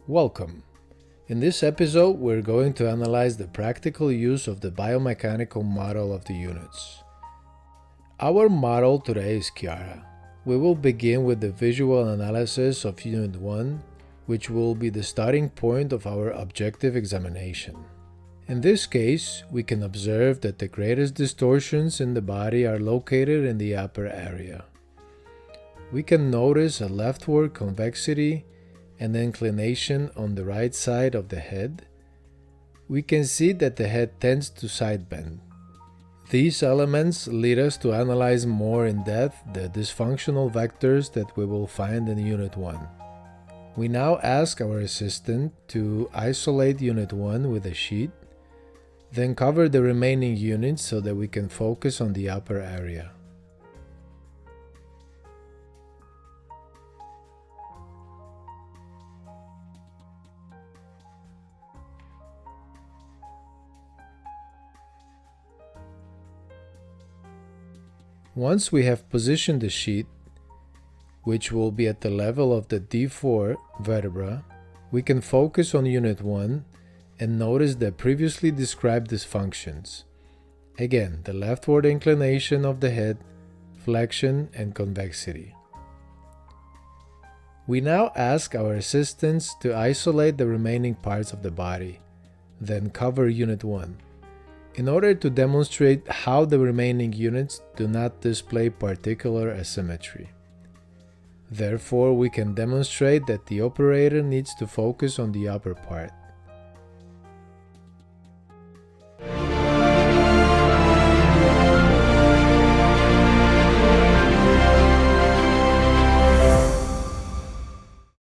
Welcome. In this episode, we're going to analyze the practical use of the biomechanical model of the units. Our model today is Chiara. We will begin with the visual analysis of Unit 1, which will be the starting point of our objective examination. In this case, we can observe that the greatest distortions in the body are located in the upper area. We can notice a leftward convexity and inclination on the right side of the head. We can see that the head tends to side bend. These elements lead us to analyze more in depth the dysfunctional vectors that we will find in Unit 1. We now ask our assistant to isolate Unit 1 with a sheet, then cover the remaining units so that we can focus on the upper area. Once we have positioned the sheet, which will be at the level of the D4 vertebra, we can focus on Unit 1 and notice the previously described dysfunctions. Again, the leftward inclination of the head, flexion, and convexity. We now ask our assistants to isolate the remaining parts of the body, then cover Unit 1. In order to demonstrate how the remaining units do not display particular asymmetry. Therefore, we can demonstrate that the operator needs to focus on the upper part.